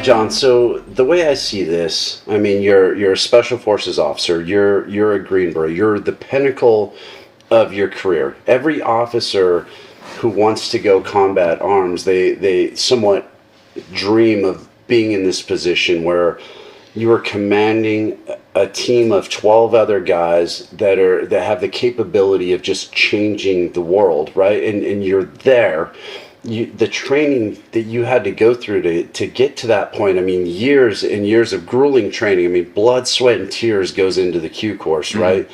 John, so the way I see this, I mean, you're a special forces officer. You're a Green Beret. You're the pinnacle of your career. Every officer who wants to go combat arms, they somewhat dream of being in this position where you are commanding a team of 12 other guys that have the capability of just changing the world, right? And you're there. The training that you had to go through to get to that point, I mean, years and years of grueling training. I mean, blood, sweat, and tears goes into the Q course, right?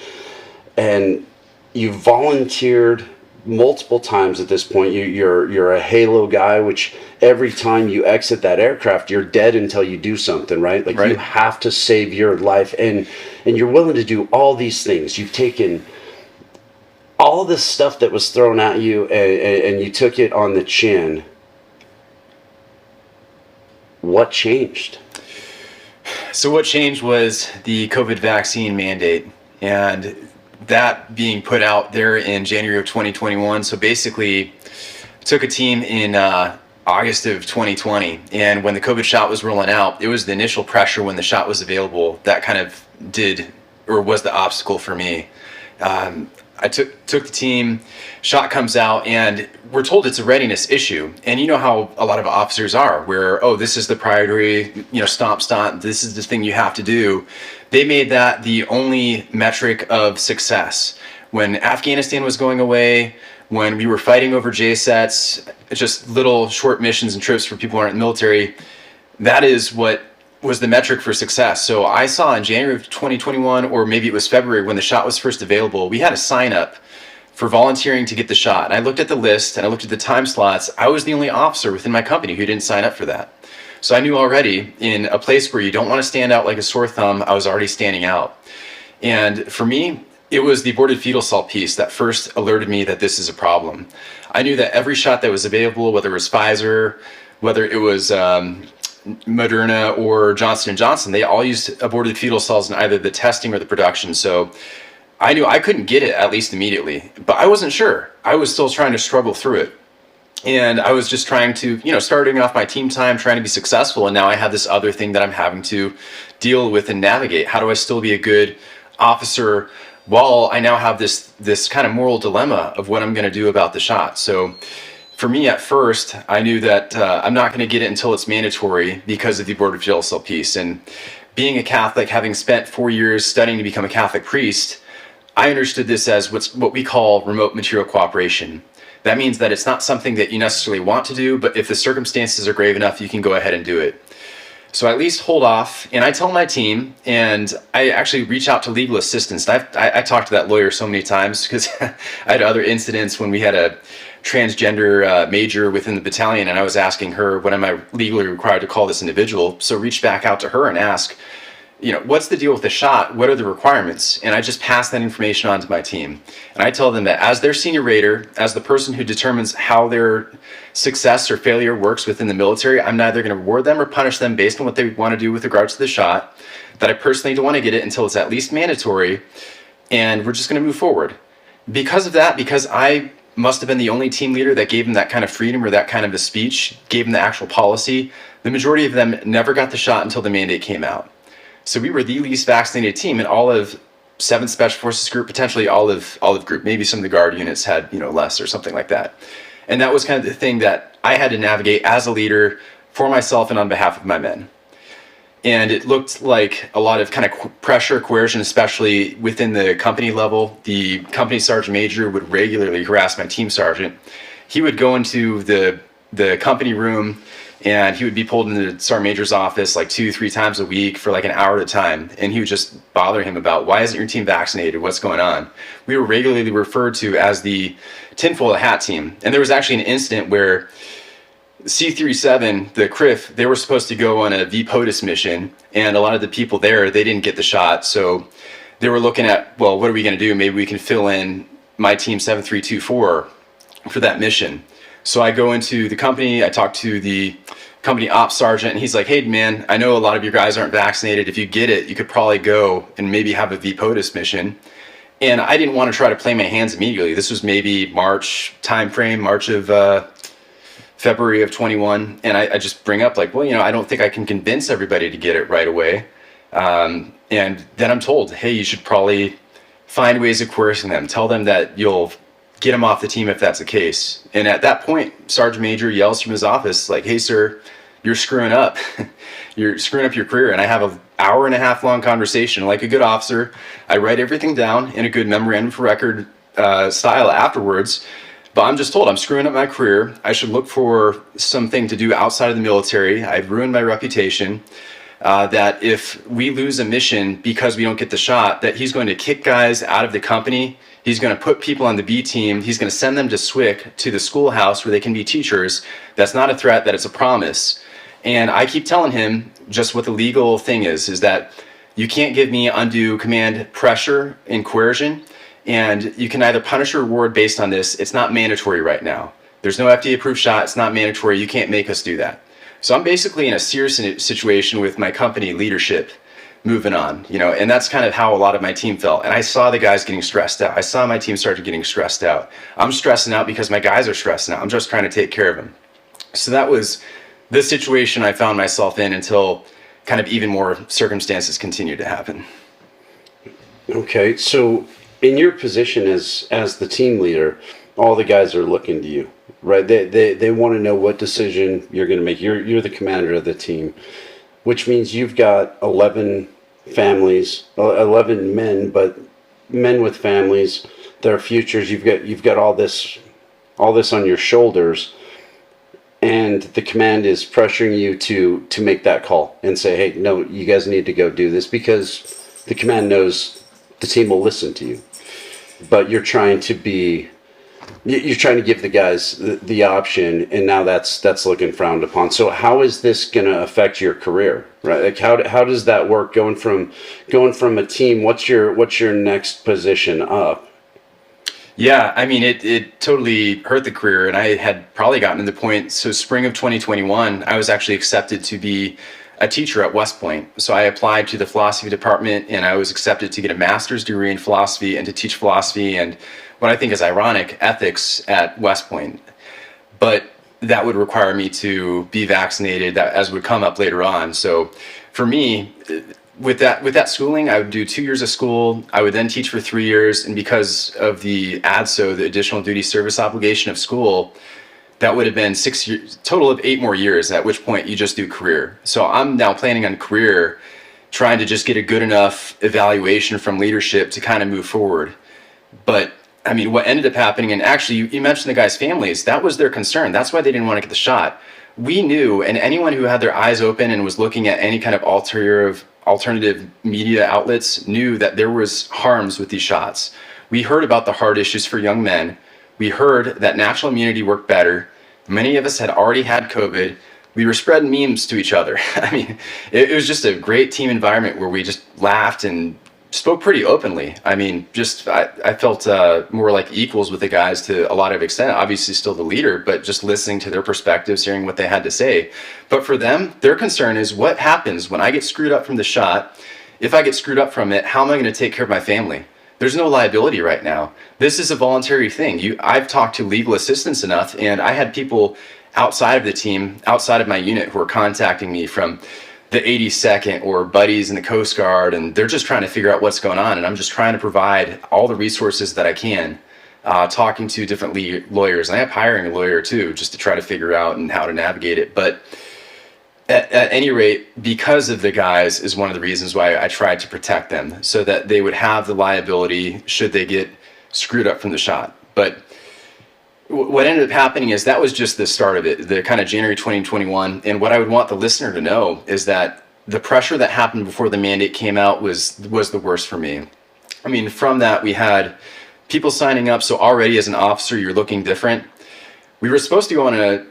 And you volunteered multiple times at this point. You're a halo guy, which every time you exit that aircraft, you're dead until you do something, right? Like you have to save your life, and you're willing to do all these things. You've taken all this stuff that was thrown at you, and you took it on the chin. What changed? So what changed was the COVID vaccine mandate, and that being put out there in January of 2021. So basically, took a team in August of 2020, and when the COVID shot was rolling out, it was the initial pressure when the shot was available that kind of was the obstacle for me. I took the team, shot comes out, and we're told it's a readiness issue. And you know how a lot of officers are, where, oh, this is the priority, stomp, this is the thing you have to do. They made that the only metric of success. When Afghanistan was going away, when we were fighting over JSETs, just little short missions and trips for people who aren't in the military, that is what was the metric for success. So I saw in January of 2021, or maybe it was February when the shot was first available, we had a sign up for volunteering to get the shot. And I looked at the list and I looked at the time slots. I was the only officer within my company who didn't sign up for that. So I knew already, in a place where you don't want to stand out like a sore thumb, I was already standing out. And for me, it was the aborted fetal cell piece that first alerted me that this is a problem. I knew that every shot that was available, whether it was Pfizer, whether it was Moderna or Johnson & Johnson, they all used aborted fetal cells in either the testing or the production. So I knew I couldn't get it, at least immediately, but I wasn't sure. I was still trying to struggle through it. And I was just trying to, starting off my team time, trying to be successful. And now I have this other thing that I'm having to deal with and navigate. How do I still be a good officer while I now have this kind of moral dilemma of what I'm going to do about the shot? So for me, at first, I knew that I'm not going to get it until it's mandatory because of the aborted fetal cell piece. And being a Catholic, having spent 4 years studying to become a Catholic priest, I understood this as what we call remote material cooperation. That means that it's not something that you necessarily want to do, but if the circumstances are grave enough, you can go ahead and do it. So I at least hold off, and I tell my team, and I actually reach out to legal assistance. I talked to that lawyer so many times because I had other incidents when we had a transgender major within the battalion, and I was asking her, when am I legally required to call this individual? So reach back out to her and ask, what's the deal with the shot? What are the requirements? And I just pass that information on to my team. And I tell them that as their senior rater, as the person who determines how their success or failure works within the military, I'm neither going to reward them or punish them based on what they want to do with regards to the shot, that I personally don't want to get it until it's at least mandatory, and we're just going to move forward. Because of that, because I must have been the only team leader that gave them that kind of freedom or that kind of a speech, gave them the actual policy, the majority of them never got the shot until the mandate came out. So we were the least vaccinated team in all of 7th Special Forces Group, potentially Olive Group. Maybe some of the Guard units had, less or something like that. And that was kind of the thing that I had to navigate as a leader for myself and on behalf of my men. And it looked like a lot of kind of pressure, coercion, especially within the company level. The company sergeant major would regularly harass my team sergeant. He would go into the company room, and he would be pulled into the sergeant major's office like 2-3 times a week for like an hour at a time. And he would just bother him about, why isn't your team vaccinated? What's going on? We were regularly referred to as the tinfoil hat team. And there was actually an incident where C-37, the CRIF, they were supposed to go on a VPOTUS mission. And a lot of the people there, they didn't get the shot. So they were looking at, well, what are we going to do? Maybe we can fill in my team 7324 for that mission. So I go into the company, I talk to the company ops sergeant, and he's like, hey man, I know a lot of your guys aren't vaccinated. If you get it, you could probably go and maybe have a VPOTUS mission. And I didn't want to try to play my hands immediately. This was maybe March timeframe, March of February of 21. And I just bring up like, well, I don't think I can convince everybody to get it right away. And then I'm told, hey, you should probably find ways of coercing them. Tell them that you'll get them off the team if that's the case. And at that point, Sergeant Major yells from his office like, hey, sir, you're screwing up. You're screwing up your career. And I have an hour and a half long conversation. Like a good officer, I write everything down in a good memorandum for record style afterwards. But I'm just told I'm screwing up my career. I should look for something to do outside of the military. I've ruined my reputation. That if we lose a mission because we don't get the shot, that he's going to kick guys out of the company. He's going to put people on the B team. He's going to send them to SWIC, to the schoolhouse where they can be teachers. That's not a threat, that it's a promise. And I keep telling him just what the legal thing is that you can't give me undue command pressure and coercion. And you can either punish or reward based on this. It's not mandatory right now. There's no FDA approved shot. It's not mandatory. You can't make us do that. So I'm basically in a serious situation with my company leadership moving on, and that's kind of how a lot of my team felt. And I saw the guys getting stressed out. I saw my team started getting stressed out. I'm stressing out because my guys are stressing out. I'm just trying to take care of them. So that was the situation I found myself in until kind of even more circumstances continued to happen. Okay, so in your position as the team leader, all the guys are looking to you, right? They want to know what decision you're going to make. You're the commander of the team, which means you've got 11 families, 11 men, but men with families, their futures. You've got all this on your shoulders, and the command is pressuring you to make that call and say, hey, no, you guys need to go do this, because the command knows the team will listen to you, but you're trying to give the guys the option, and now that's looking frowned upon. So how is this going to affect your career, right? Like how does that work? Going from a team, what's your next position up? Yeah, I mean, it totally hurt the career, and I had probably gotten to the point. So spring of 2021, I was actually accepted to be a teacher at West Point. So I applied to the philosophy department, and I was accepted to get a master's degree in philosophy and to teach philosophy and what I think is ironic, ethics at West Point. But that would require me to be vaccinated, that as would come up later on. So for me, with that schooling, I would do 2 years of school. I would then teach for 3 years. And because of the ADSO, the additional duty service obligation of school, that would have been 6 years, total of 8 more years, at which point you just do career. So I'm now planning on career, trying to just get a good enough evaluation from leadership to kind of move forward. But I mean, what ended up happening, and actually you mentioned the guys' families, that was their concern. That's why they didn't want to get the shot. We knew, and anyone who had their eyes open and was looking at any kind of alternative media outlets knew that there was harms with these shots. We heard about the heart issues for young men. We heard that natural immunity worked better. Many of us had already had COVID. We were spreading memes to each other. I mean, it was just a great team environment where we just laughed and spoke pretty openly. I mean, I felt more like equals with the guys to a lot of extent. Obviously still the leader, but just listening to their perspectives, hearing what they had to say. But for them, their concern is what happens when I get screwed up from the shot. If I get screwed up from it, how am I going to take care of my family? There's no liability right now. This is a voluntary thing. I've talked to legal assistants enough, and I had people outside of the team, outside of my unit, who are contacting me from the 82nd or buddies in the Coast Guard, and they're just trying to figure out what's going on. And I'm just trying to provide all the resources that I can, talking to different lawyers. And I am hiring a lawyer too, just to try to figure out and how to navigate it. But at any rate, because of the guys is one of the reasons why I tried to protect them, so that they would have the liability should they get screwed up from the shot. But what ended up happening is that was just the start of it, the kind of January 2021. And what I would want the listener to know is that the pressure that happened before the mandate came out was the worst for me. I mean, from that, we had people signing up. So already as an officer, you're looking different. We were supposed to go on a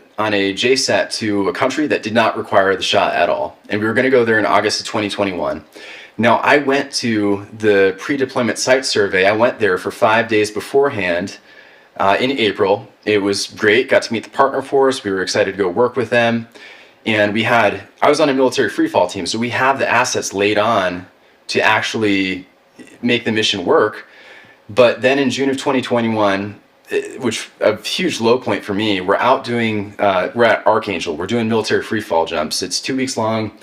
JSAT to a country that did not require the shot at all. And we were going to go there in August of 2021. Now, I went to the pre-deployment site survey. I went there for 5 days beforehand. In April. It was great, got to meet the partner force. We were excited to go work with them. And I was on a military freefall team, so we have the assets laid on to actually make the mission work. But then in June of 2021, which a huge low point for me. We're out doing, we're at Archangel. We're doing military free fall jumps. It's 2 weeks long.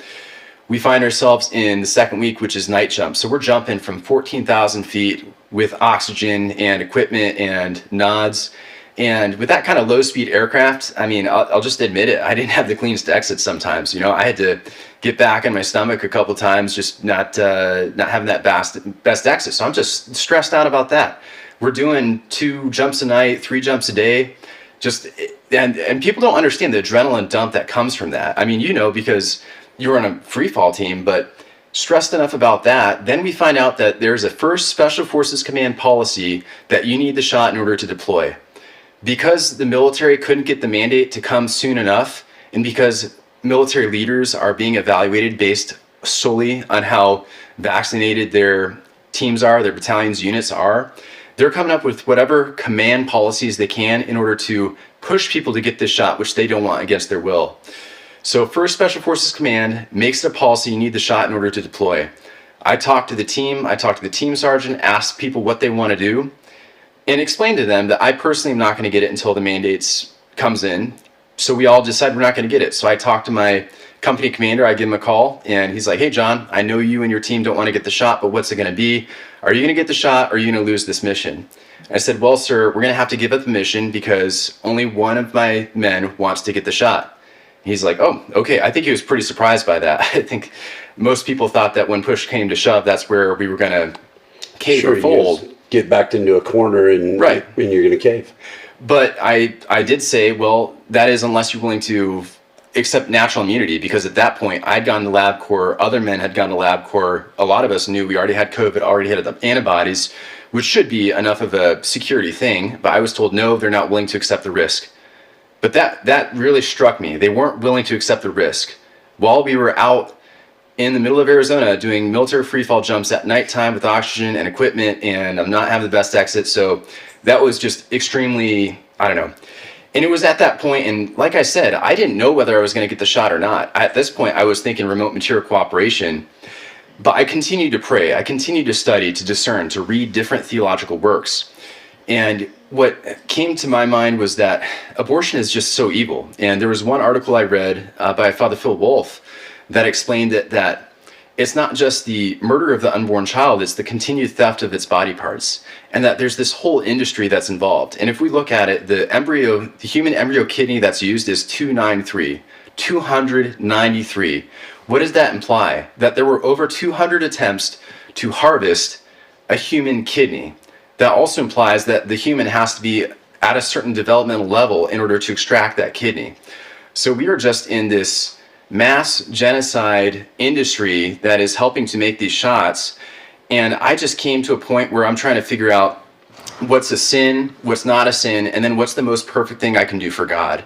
We find ourselves in the second week, which is night jump. So we're jumping from 14,000 feet with oxygen and equipment and nods. And with that kind of low speed aircraft, I mean, I'll just admit it. I didn't have the cleanest exit sometimes. You know, I had to get back in my stomach a couple times, just not having that best exit. So I'm just stressed out about that. We're doing 2 jumps a night, 3 jumps a day. And people don't understand the adrenaline dump that comes from that. I mean, you know, because you're on a free fall team, but stressed enough about that. Then we find out that there's a first Special Forces Command policy that you need the shot in order to deploy. Because the military couldn't get the mandate to come soon enough, and because military leaders are being evaluated based solely on how vaccinated their teams are, their battalions, units are, they're coming up with whatever command policies they can in order to push people to get this shot, which they don't want against their will. So first Special Forces Command makes it a policy you need the shot in order to deploy. I talked to the team, I talked to the team sergeant, asked people what they want to do, and explained to them that I personally am not going to get it until the mandates comes in. So we all decide we're not going to get it. So I talked to my company commander, I give him a call, and he's like, hey John, I know you and your team don't want to get the shot, but what's it going to be? Are you going to get the shot, or are you going to lose this mission? I said, well sir, we're going to have to give up the mission because only one of my men wants to get the shot. He's like, oh, okay. I think he was pretty surprised by that. I think most people thought that when push came to shove, that's where we were going to cave or fold. Get backed into a corner and, right. And you're going to cave. But I did say, well, that is unless you're willing to accept natural immunity, because at that point I'd gone to LabCorp, other men had gone to LabCorp. A lot of us knew we already had COVID, already had the antibodies, which should be enough of a security thing. But I was told, no, they're not willing to accept the risk. But that really struck me. They weren't willing to accept the risk. While we were out in the middle of Arizona doing military freefall jumps at nighttime with oxygen and equipment, and I'm not having the best exit. So that was just extremely, I don't know. And it was at that point, and like I said, I didn't know whether I was going to get the shot or not. At this point, I was thinking remote material cooperation. But I continued to pray. I continued to study, to discern, to read different theological works. And what came to my mind was that abortion is just so evil. And there was one article I read by Father Phil Wolf that explained that it's not just the murder of the unborn child, it's the continued theft of its body parts. And that there's this whole industry that's involved. And if we look at it, the human embryo kidney that's used is 293. What does that imply? That there were over 200 attempts to harvest a human kidney. That also implies that the human has to be at a certain developmental level in order to extract that kidney. So we are just in this mass genocide industry that is helping to make these shots. And I just came to a point where I'm trying to figure out what's a sin, what's not a sin, and then what's the most perfect thing I can do for God.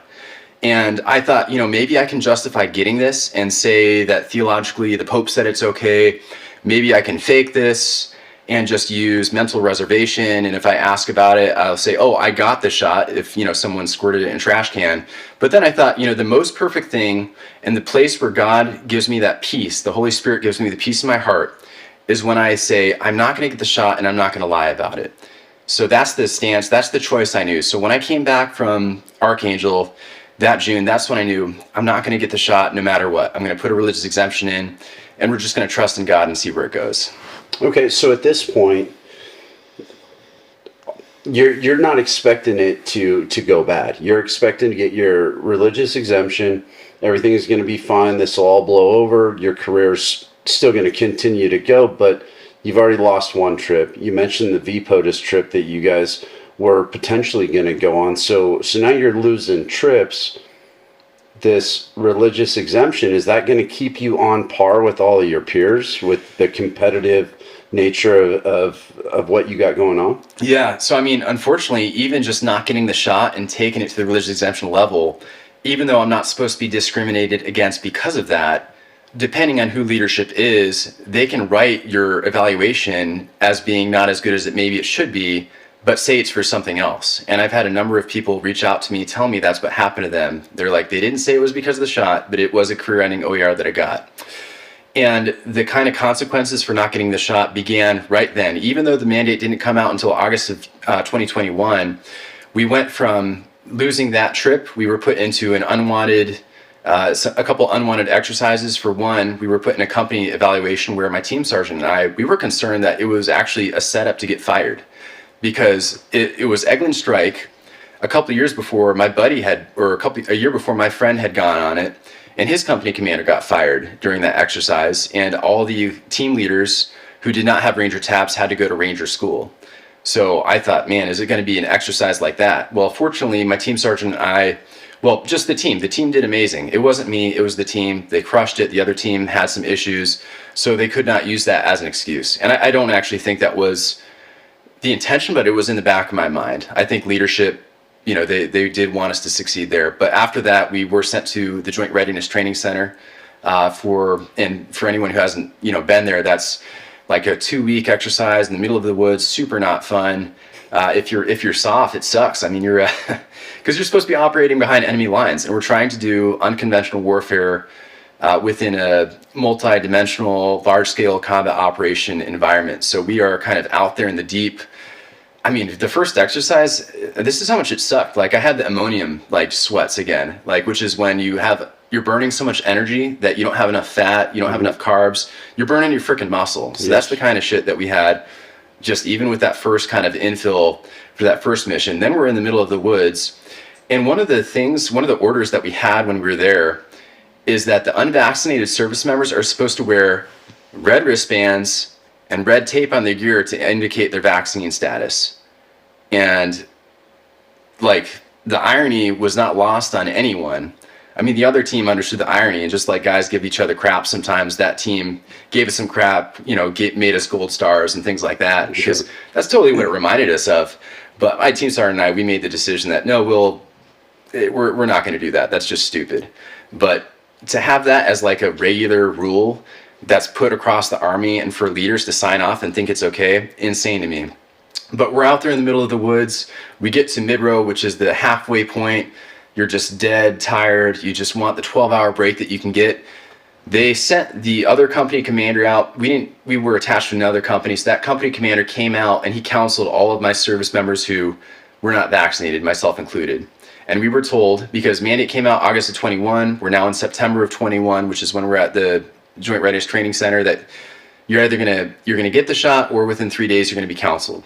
And I thought, maybe I can justify getting this and say that theologically the Pope said it's okay. Maybe I can fake this and just use mental reservation. And if I ask about it, I'll say, oh, I got the shot if, someone squirted it in a trash can. But then I thought, the most perfect thing and the place where God gives me that peace, the Holy Spirit gives me the peace in my heart, is when I say, I'm not going to get the shot and I'm not going to lie about it. So that's the stance, that's the choice I knew. So when I came back from Archangel that June, that's when I knew I'm not going to get the shot no matter what. I'm going to put a religious exemption in, and we're just going to trust in God and see where it goes. Okay, so at this point, you're not expecting it to go bad. You're expecting to get your religious exemption. Everything is going to be fine. This will all blow over. Your career's still going to continue to go, but you've already lost one trip. You mentioned the VPOTUS trip that you guys were potentially going to go on. So now you're losing trips. This religious exemption, is that going to keep you on par with all of your peers with the competitive nature of what you got going on? Yeah. So, unfortunately, even just not getting the shot and taking it to the religious exemption level, even though I'm not supposed to be discriminated against because of that, depending on who leadership is, they can write your evaluation as being not as good as maybe it should be, but say it's for something else. And I've had a number of people reach out to me, tell me that's what happened to them. They're like, they didn't say it was because of the shot, but it was a career-ending OER that I got. And the kind of consequences for not getting the shot began right then. Even though the mandate didn't come out until August of 2021, we went from losing that trip, we were put into an unwanted, a couple unwanted exercises. For one, we were put in a company evaluation where my team sergeant and I, we were concerned that it was actually a setup to get fired, because it was Eglin strike. A couple of years before, my buddy had, or a year before, my friend had gone on it, and his company commander got fired during that exercise, and all the team leaders who did not have Ranger tabs had to go to Ranger school. So I thought, man, is it going to be an exercise like that? Well, fortunately, my team sergeant and I, well, just the team did amazing. It wasn't me, it was the team. They crushed it. The other team had some issues, so they could not use that as an excuse. And I don't actually think that was the intention, but it was in the back of my mind. I think leadership, they did want us to succeed there. But after that, we were sent to the Joint Readiness Training Center for anyone who hasn't, been there, that's like a 2-week exercise in the middle of the woods, super not fun. If you're soft, it sucks. I mean, you're because you're supposed to be operating behind enemy lines, and we're trying to do unconventional warfare within a multi-dimensional, large-scale combat operation environment. So we are kind of out there in the deep. I mean, the first exercise, this is how much it sucked. Like, I had the ammonium sweats again, which is when you're burning so much energy that you don't have enough fat, you don't have enough carbs, you're burning your freaking muscle. So that's the kind of shit that we had, just even with that first kind of infill for that first mission. Then we're in the middle of the woods. And one of the orders that we had when we were there is that the unvaccinated service members are supposed to wear red wristbands and red tape on their gear to indicate their vaccine status. And the irony was not lost on anyone. I mean, the other team understood the irony, and just like guys give each other crap sometimes, that team gave us some crap, made us gold stars and things like that, because that's totally what it reminded us of. But my team sergeant and I, we made the decision that no, we're not going to do that. That's just stupid. But to have that as a regular rule that's put across the Army, and for leaders to sign off and think it's okay, insane to me. But we're out there in the middle of the woods. We get to mid-row, which is the halfway point. You're just dead tired. You just want the 12-hour break that you can get. They sent the other company commander out. We were attached to another company, so that company commander came out and he counseled all of my service members who were not vaccinated, myself included. And we were told, because mandate came out August of 21, we're now in September of 21, which is when we're at the Joint Readiness Training Center, that you're either gonna get the shot, or within 3 days you're gonna be counseled.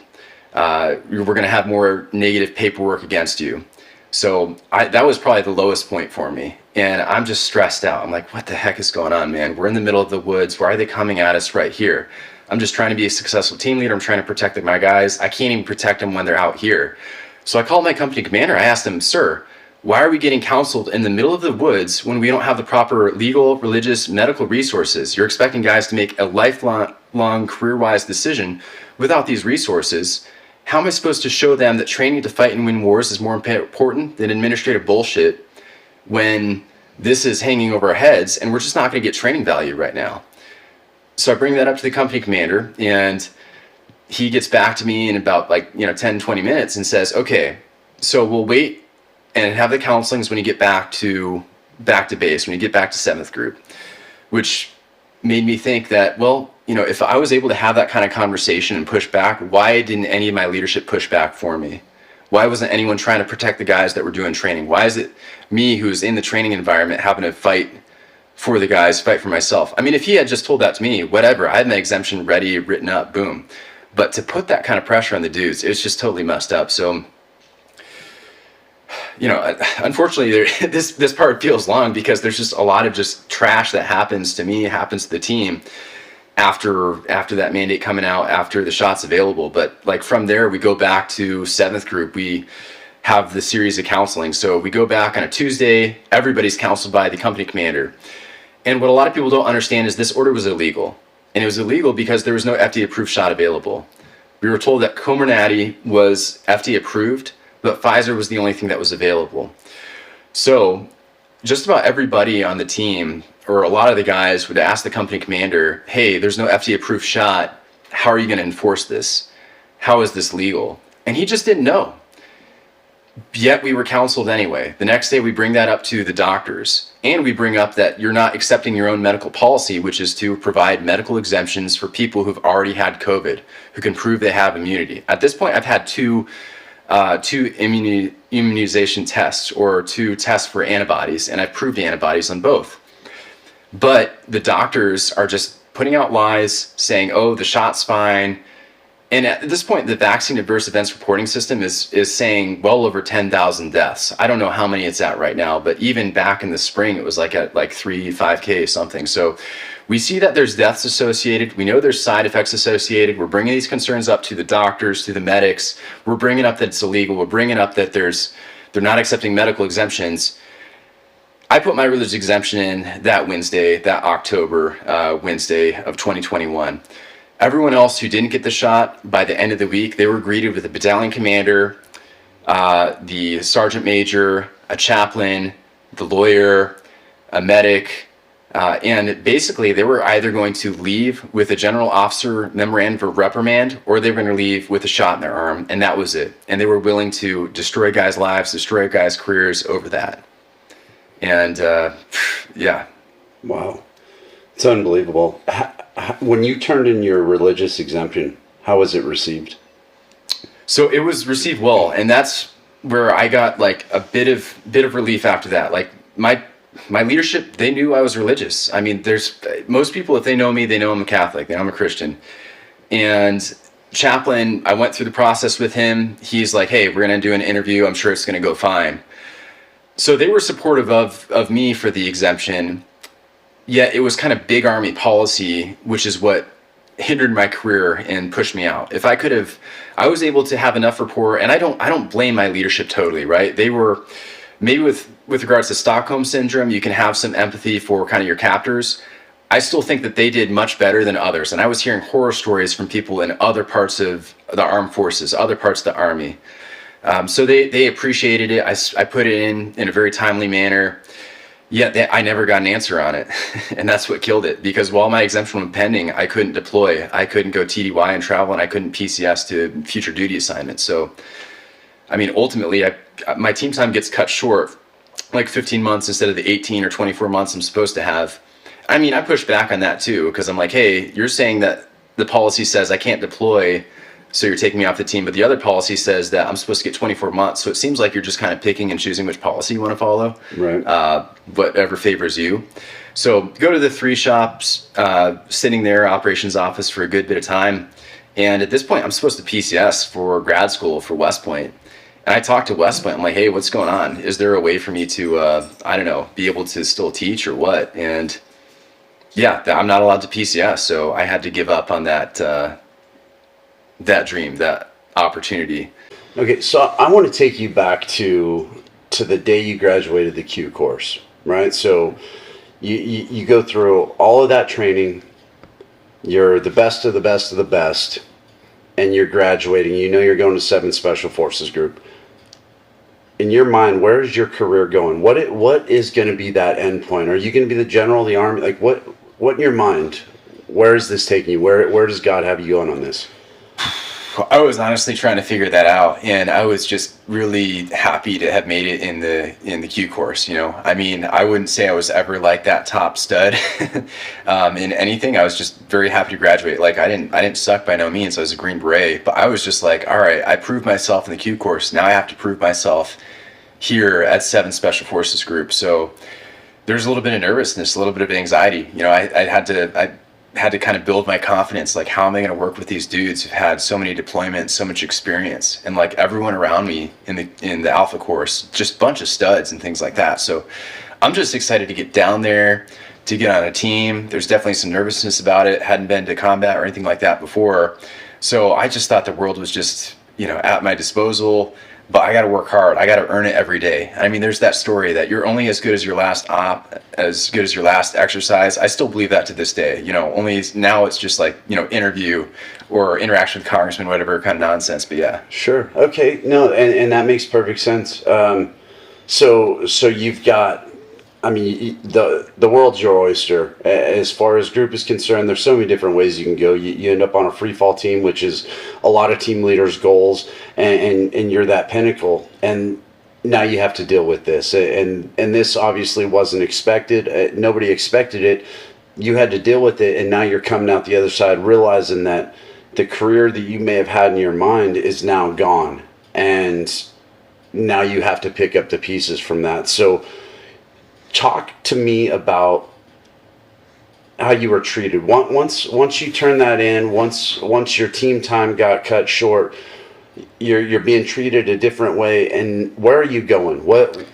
We're gonna have more negative paperwork against you. So that was probably the lowest point for me, and I'm just stressed out. I'm like, what the heck is going on, man? We're in the middle of the woods. Why are they coming at us right here? I'm just trying to be a successful team leader. I'm trying to protect my guys. I can't even protect them when they're out here. So I called my company commander. I asked him, sir, why are we getting counseled in the middle of the woods when we don't have the proper legal, religious, medical resources? You're expecting guys to make a lifelong career-wise decision without these resources. How am I supposed to show them that training to fight and win wars is more important than administrative bullshit when this is hanging over our heads and we're just not going to get training value right now? So I bring that up to the company commander, and he gets back to me in about 10, 20 minutes and says, okay, so we'll wait and have the counselings when you get back to base, when you get back to 7th group, which made me think that, well, if I was able to have that kind of conversation and push back, why didn't any of my leadership push back for me? Why wasn't anyone trying to protect the guys that were doing training? Why is it me, who's in the training environment, having to fight for the guys, fight for myself? I mean, if he had just told that to me, whatever, I had my exemption ready, written up, boom. But to put that kind of pressure on the dudes, it's just totally messed up. So, unfortunately, this part feels long, because there's just a lot of just trash that happens to me, happens to the team after that mandate coming out, after the shots available. But from there, we go back to 7th group. We have the series of counseling. So we go back on a Tuesday. Everybody's counseled by the company commander. And what a lot of people don't understand is this order was illegal. And it was illegal because there was no FDA-approved shot available. We were told that Comirnaty was FDA approved, but Pfizer was the only thing that was available. So just about everybody on the team, or a lot of the guys, would ask the company commander, hey, there's no FDA-approved shot. How are you going to enforce this? How is this legal? And he just didn't know. Yet we were counseled anyway. The next day we bring that up to the doctors, and we bring up that you're not accepting your own medical policy, which is to provide medical exemptions for people who've already had COVID, who can prove they have immunity. At this point, I've had two two immunization tests or two tests for antibodies, and I've proved antibodies on both. But the doctors are just putting out lies, saying, "Oh, the shot's fine." And at this point, the vaccine adverse events reporting system is saying well over 10,000 deaths. I don't know how many it's at right now, but even back in the spring, it was like at like 5K something. So we see that there's deaths associated. We know there's side effects associated. We're bringing these concerns up to the doctors, to the medics. We're bringing up that it's illegal. We're bringing up that they're not accepting medical exemptions. I put my religious exemption in that Wednesday, that October Wednesday of 2021. Everyone else who didn't get the shot, by the end of the week, they were greeted with a battalion commander, the sergeant major, a chaplain, the lawyer, a medic, and basically they were either going to leave with a general officer memorandum of reprimand, or they were going to leave with a shot in their arm, and that was it. And they were willing to destroy guys' lives, destroy guys' careers over that. And yeah. Wow. It's unbelievable. When you turned in your religious exemption, how was it received? So it was received well, and that's where I got like a bit of relief after that. Like my leadership, they knew I was religious. I mean, there's most people, if they know me, they know I'm a Catholic, they know I'm a Christian. And chaplain, I went through the process with him. He's like, "Hey, we're gonna do an interview. I'm sure it's gonna go fine." So they were supportive of me for the exemption. Yet it was kind of big army policy, which is what hindered my career and pushed me out. If I could have, I was able to have enough rapport, and I don't blame my leadership totally, right? They were, maybe with regards to Stockholm syndrome, you can have some empathy for kind of your captors. I still think that they did much better than others. And I was hearing horror stories from people in other parts of the armed forces, other parts of the army. So they appreciated it. I put it in a very timely manner. Yet I never got an answer on it. And that's what killed it, because while my exemption was pending, I couldn't deploy. I couldn't go TDY and travel, and I couldn't PCS to future duty assignments. So, I mean, ultimately, my team time gets cut short, like 15 months instead of the 18 or 24 months I'm supposed to have. I mean, I pushed back on that too, because I'm like, hey, you're saying that the policy says I can't deploy, so you're taking me off the team, but the other policy says that I'm supposed to get 24 months. So it seems like you're just kind of picking and choosing which policy you want to follow, right? Whatever favors you. So go to the 3 shops, sitting there, operations office for a good bit of time. And at this point, I'm supposed to PCS for grad school for West Point. And I talked to West Point. I'm like, hey, what's going on? Is there a way for me to, I don't know, be able to still teach or what? And yeah, I'm not allowed to PCS. So I had to give up on that dream, that opportunity. Okay, so I want to take you back to the day you graduated the Q course, right? So you go through all of that training, you're the best of the best of the best, and you're graduating. You know you're going to 7 Special Forces Group. In your mind, where is your career going? What is going to be that end point? Are you going to be the general, the army? Like what in your mind? Where is this taking you? Where does God have you going on this? I was honestly trying to figure that out, and I was just really happy to have made it in the Q course. You know, I mean, I wouldn't say I was ever like that top stud in anything. I was just very happy to graduate. Like I didn't suck by no means. I was a Green Beret, but I was just like, all right, I proved myself in the Q course. Now I have to prove myself here at 7 Special Forces Group. So there's a little bit of nervousness, a little bit of anxiety. You know, I had to kind of build my confidence. Like, how am I going to work with these dudes who've had so many deployments, so much experience, and like everyone around me in the Alpha course, just a bunch of studs and things like that. So I'm just excited to get down there, to get on a team. There's definitely some nervousness about it. Hadn't been to combat or anything like that before. So I just thought the world was just, you know, at my disposal. But I got to work hard. I got to earn it every day. I mean, there's that story that you're only as good as your last as good as your last exercise. I still believe that to this day. You know, only now it's just like, you know, interview or interaction with congressman, whatever kind of nonsense. But yeah. Sure. Okay. No, and that makes perfect sense. So you've got, I mean, the world's your oyster. As far as group is concerned, there's so many different ways you can go. You end up on a free fall team, which is a lot of team leaders' goals, and you're that pinnacle. And now you have to deal with this. And this obviously wasn't expected. Nobody expected it. You had to deal with it, and now you're coming out the other side realizing that the career that you may have had in your mind is now gone. And and now you have to pick up the pieces from that. So talk to me about how you were treated once you turn that in, once your team time got cut short. You're being treated a different way, and where are you going? What?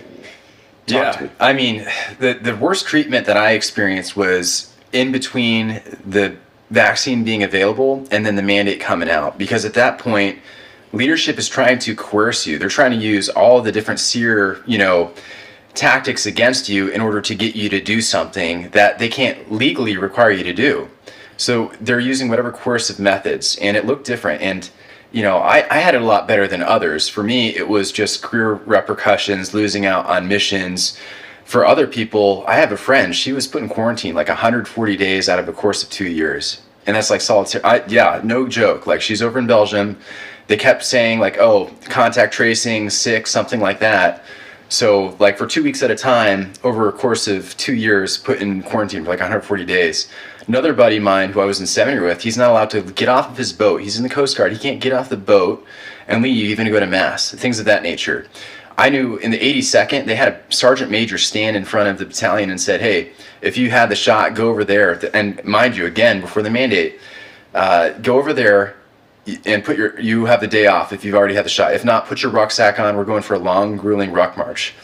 Talk to me. I mean, the worst treatment that I experienced was in between the vaccine being available and then the mandate coming out, because at that point, leadership is trying to coerce you. They're trying to use all the different tactics against you in order to get you to do something that they can't legally require you to do. So they're using whatever coercive methods, and it looked different. And I had it a lot better than others. For me, it was just career repercussions, losing out on missions. For other people, I have a friend, she was put in quarantine like 140 days out of a course of 2 years. And that's like solitary. No joke. Like, she's over in Belgium. They kept saying like, oh, contact tracing, sick, something like that. So like for 2 weeks at a time, over a course of 2 years, put in quarantine for like 140 days. Another buddy of mine who I was in seminary with, he's not allowed to get off of his boat. He's in the Coast Guard. He can't get off the boat and leave even to go to mass, things of that nature. I knew in the 82nd, they had a sergeant major stand in front of the battalion and said, hey, if you had the shot, go over there. And mind you, again, before the mandate, go over there and you have the day off if you've already had the shot. If not, put your rucksack on. We're going for a long, grueling ruck march.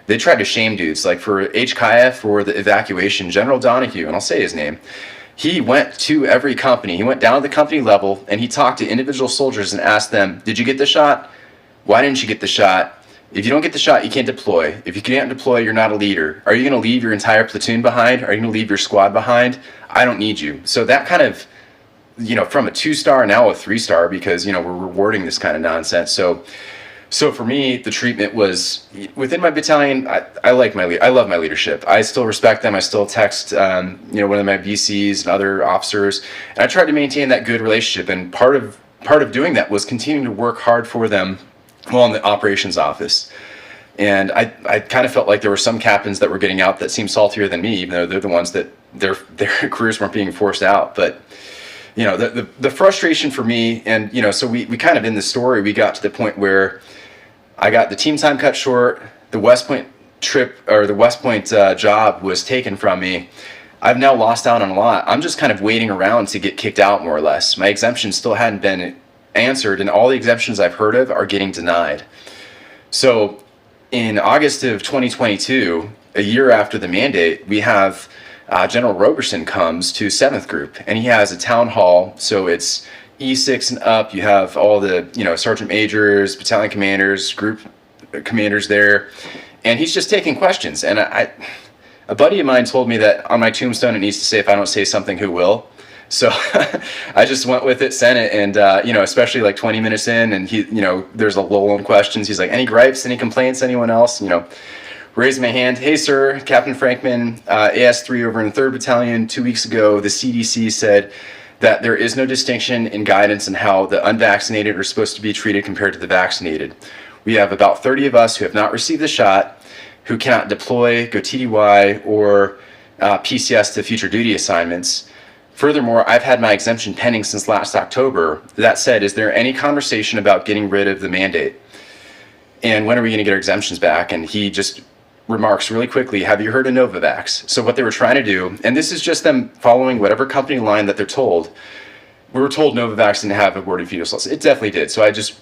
They tried to shame dudes. Like for HKIA, for the evacuation, General Donahue, and I'll say his name, he went to every company. He went down to the company level and he talked to individual soldiers and asked them, did you get the shot? Why didn't you get the shot? If you don't get the shot, you can't deploy. If you can't deploy, you're not a leader. Are you going to leave your entire platoon behind? Are you going to leave your squad behind? I don't need you. So that kind of, from a 2-star, now a 3-star, because, we're rewarding this kind of nonsense. So for me, the treatment was within my battalion. I love my leadership. I still respect them. I still text, one of my VCs and other officers, and I tried to maintain that good relationship. And part of doing that was continuing to work hard for them while in the operations office. And I kind of felt like there were some captains that were getting out that seemed saltier than me, even though they're the ones that their careers weren't being forced out. But the frustration for me, and so we kind of in the story, we got to the point where I got the team time cut short, the West Point trip, or the West Point job was taken from me. I've now lost out on a lot. I'm just kind of waiting around to get kicked out, more or less. My exemption still hadn't been answered, and all the exemptions I've heard of are getting denied. So in August of 2022, a year after the mandate, we have General Roberson comes to 7th Group, and he has a town hall. So it's E6 and up. You have all the sergeant majors, battalion commanders, group commanders there, and he's just taking questions. And a buddy of mine told me that on my tombstone it needs to say, if I don't say something, who will? So I just went with it, sent it, and especially like 20 minutes in, and he, there's a lull in questions. He's like, any gripes, any complaints, anyone else? Raised my hand. Hey, sir, Captain Frankman, AS3 over in 3rd Battalion. 2 weeks ago, the CDC said that there is no distinction in guidance in how the unvaccinated are supposed to be treated compared to the vaccinated. We have about 30 of us who have not received the shot, who cannot deploy, go TDY, or PCS to future duty assignments. Furthermore, I've had my exemption pending since last October. That said, is there any conversation about getting rid of the mandate? And when are we going to get our exemptions back? And he just remarks really quickly, have you heard of Novavax? So what they were trying to do, and this is just them following whatever company line that they're told. We were told Novavax didn't have aborted fetal cells. It definitely did. So I just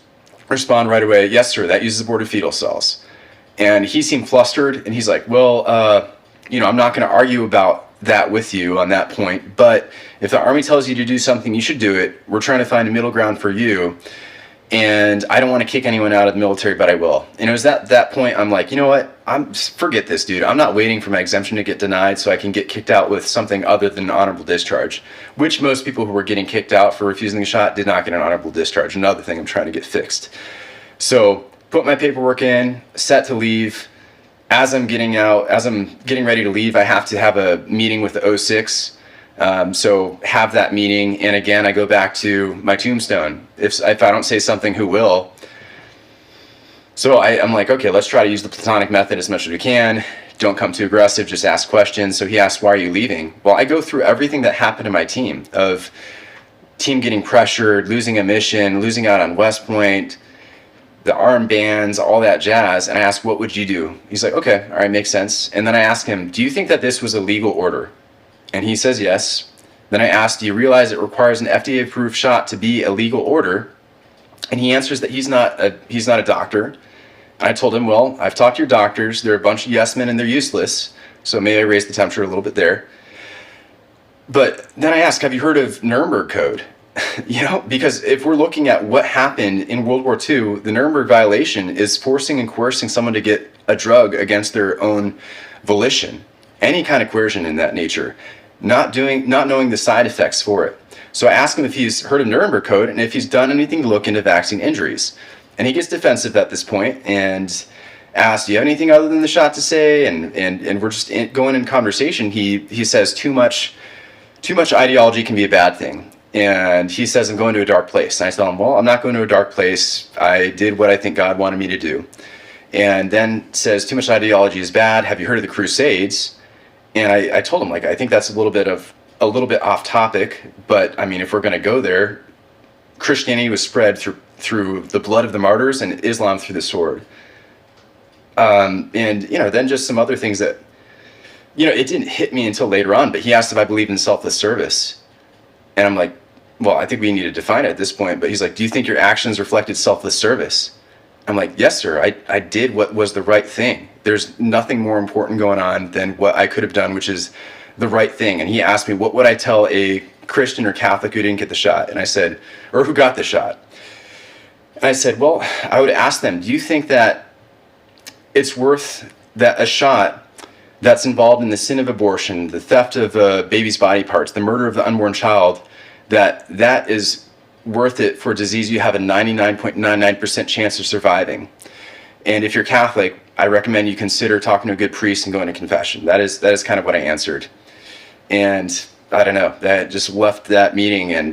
respond right away, yes, sir, that uses aborted fetal cells. And he seemed flustered, and he's like, well, I'm not going to argue about that with you on that point, but if the Army tells you to do something, you should do it. We're trying to find a middle ground for you, and I don't want to kick anyone out of the military, but I will. And it was at that point I'm like, you know what, forget this, dude. I'm not waiting for my exemption to get denied so I can get kicked out with something other than an honorable discharge, which most people who were getting kicked out for refusing the shot did not get an honorable discharge. Another thing I'm trying to get fixed. So put my paperwork in, set to leave. As I'm getting ready to leave, I have to have a meeting with the 06. So have that meeting, and again, I go back to my tombstone. If I don't say something, who will? So I'm like, okay, let's try to use the platonic method as much as we can. Don't come too aggressive, just ask questions. So he asked, why are you leaving? Well, I go through everything that happened to my team, of team getting pressured, losing a mission, losing out on West Point, the armbands, all that jazz. And I asked, what would you do? He's like, okay, all right, makes sense. And then I asked him, do you think that this was a legal order? And he says yes. Then I asked, do you realize it requires an FDA-approved shot to be a legal order? And he answers that he's not a doctor. And I told him, well, I've talked to your doctors. They're a bunch of yes men and they're useless. So maybe I raised the temperature a little bit there. But then I asked, have you heard of Nuremberg Code? Because if we're looking at what happened in World War II, the Nuremberg violation is forcing and coercing someone to get a drug against their own volition. Any kind of coercion in that nature. Not knowing the side effects for it. So I asked him if he's heard of Nuremberg Code and if he's done anything to look into vaccine injuries. And he gets defensive at this point and asks, do you have anything other than the shot to say? And we're just going in conversation. He says too much ideology can be a bad thing. And he says, I'm going to a dark place. And I tell him, well, I'm not going to a dark place. I did what I think God wanted me to do. And then says, too much ideology is bad. Have you heard of the Crusades? And I told him, I think that's a little bit off topic. But I mean, if we're going to go there, Christianity was spread through the blood of the martyrs and Islam through the sword. And then just some other things that, it didn't hit me until later on, but he asked if I believed in selfless service. And I'm like, well, I think we need to define it at this point. But he's like, do you think your actions reflected selfless service? I'm like, yes, sir. I did what was the right thing. There's nothing more important going on than what I could have done, which is the right thing. And he asked me, what would I tell a Christian or Catholic who didn't get the shot? And I said, or who got the shot? And I said, well, I would ask them, do you think that it's worth that a shot that's involved in the sin of abortion, the theft of a baby's body parts, the murder of the unborn child, that is worth it for a disease you have a 99.99% chance of surviving? And if you're Catholic, I recommend you consider talking to a good priest and going to confession. That is kind of what I answered. And I don't know, that just left that meeting and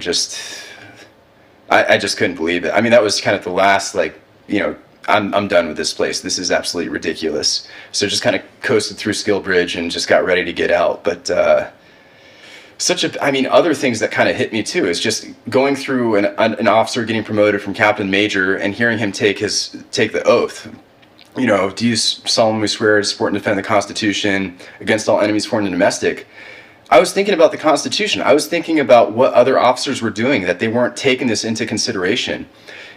I just couldn't believe it. I mean, that was kind of the last, I'm done with this place. This is absolutely ridiculous. So just kind of coasted through Skill Bridge and just got ready to get out. But other things that kind of hit me too is just going through an officer getting promoted from captain major and hearing him take the oath. Do you solemnly swear to support and defend the Constitution against all enemies, foreign and domestic? I was thinking about the Constitution. I was thinking about what other officers were doing, that they weren't taking this into consideration.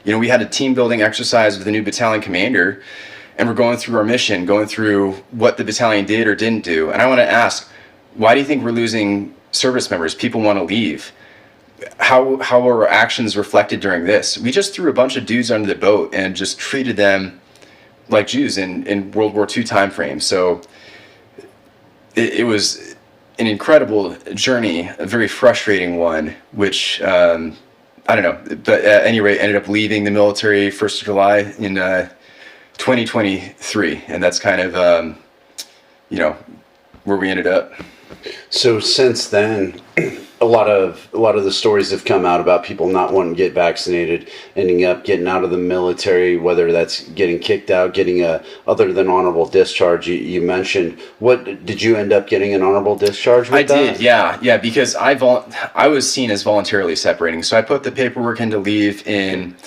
We had a team building exercise with the new battalion commander, and we're going through our mission, going through what the battalion did or didn't do. And I want to ask, why do you think we're losing service members? People want to leave. How are our actions reflected during this? We just threw a bunch of dudes under the boat and just treated them like Jews in World War II time frame. So it was an incredible journey, a very frustrating one, which I don't know, but at any rate, ended up leaving the military 1st of July in 2023, and that's kind of where we ended up. So since then, a lot of the stories have come out about people not wanting to get vaccinated, ending up getting out of the military, whether that's getting kicked out, getting a other than honorable discharge. You mentioned, what did you end up getting an honorable discharge with? Did, yeah, because I was seen as voluntarily separating. So I put the paperwork in to leave in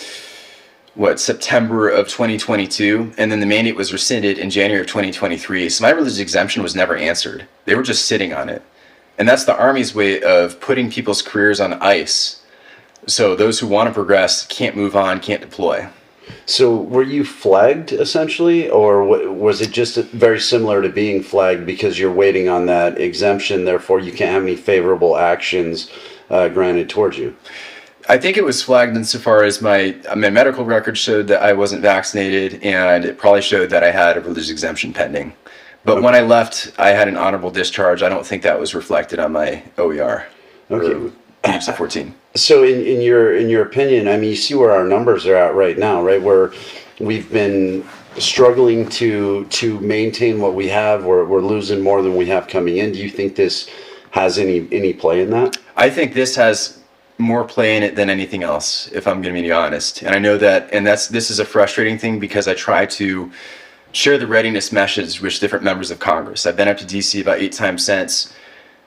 September of 2022, and then the mandate was rescinded in January of 2023. So my religious exemption was never answered. They were just sitting on it. And that's the Army's way of putting people's careers on ice. So those who want to progress can't move on, can't deploy. So were you flagged essentially, or was it just very similar to being flagged because you're waiting on that exemption, therefore you can't have any favorable actions granted towards you? I think it was flagged insofar as my medical record showed that I wasn't vaccinated, and it probably showed that I had a religious exemption pending. But when I left, I had an honorable discharge. I don't think that was reflected on my OER. Okay. PHC 14. So in your opinion, I mean, you see where our numbers are at right now, right? Where we've been struggling to maintain what we have. We're losing more than we have coming in. Do you think this has any play in that? I think this has more play in it than anything else, if I'm going to be honest. And I know that, and this is a frustrating thing because I try to share the readiness message with different members of Congress. I've been up to DC about 8 times since.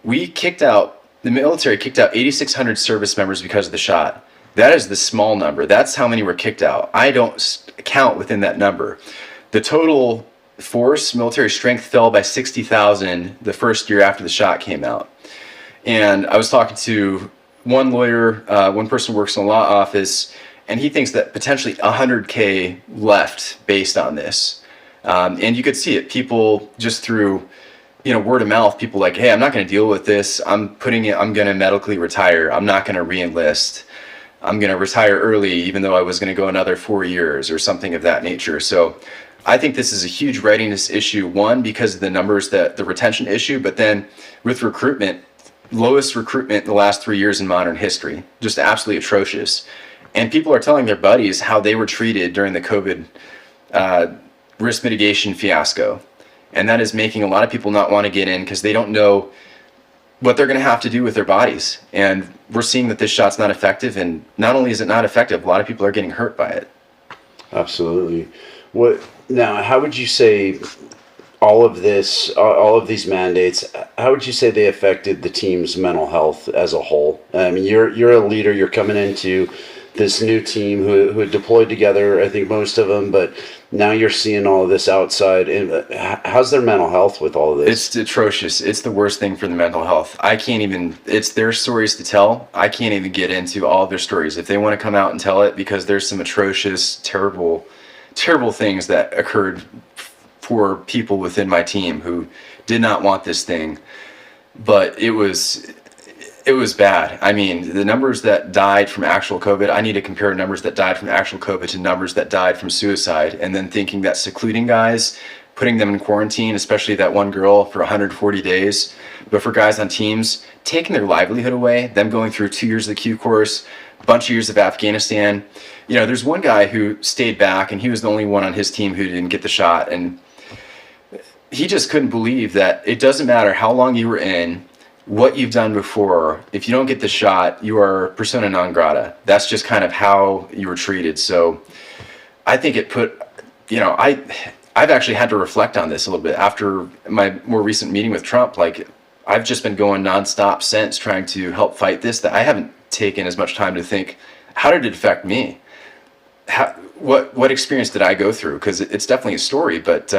The military kicked out 8,600 service members because of the shot. That is the small number. That's how many were kicked out. I don't count within that number. The total force, military strength, fell by 60,000 the first year after the shot came out. And I was talking to one lawyer, one person who works in a law office, and he thinks that potentially 100K left based on this. And you could see it. People just through, word of mouth, people like, hey, I'm not going to deal with this. I'm going to medically retire. I'm not going to re-enlist. I'm going to retire early, even though I was going to go another 4 years or something of that nature. So I think this is a huge readiness issue, one, because of the numbers, the retention issue, but then with recruitment, lowest recruitment in the last 3 years in modern history, just absolutely atrocious. And people are telling their buddies how they were treated during the COVID risk mitigation fiasco. And that is making a lot of people not want to get in because they don't know what they're going to have to do with their bodies. And we're seeing that this shot's not effective. And not only is it not effective, a lot of people are getting hurt by it. Absolutely. Now, how would you say all of these mandates, how would you say they affected the team's mental health as a whole? I mean, you're a leader, you're coming into this new team who had deployed together, I think most of them, but now you're seeing all of this outside. And how's their mental health with all of this? It's atrocious. It's the worst thing for the mental health. It's their stories to tell. I can't even get into all of their stories. If they want to come out and tell it, because there's some atrocious, terrible things that occurred for people within my team who did not want this thing, but it was bad. I mean, the numbers that died from actual COVID, I need to compare numbers that died from actual COVID to numbers that died from suicide, and then thinking that secluding guys, putting them in quarantine, especially that one girl for 140 days, but for guys on teams, taking their livelihood away, them going through 2 years of the Q course, a bunch of years of Afghanistan. There's one guy who stayed back, and he was the only one on his team who didn't get the shot, and he just couldn't believe that it doesn't matter how long you were in, what you've done before. If you don't get the shot, you are persona non grata. That's just kind of how you were treated. So I think it put, I've actually had to reflect on this a little bit after my more recent meeting with Trump. Like, I've just been going nonstop since, trying to help fight this, that I haven't taken as much time to think, how did it affect me? What experience did I go through? Because it's definitely a story, but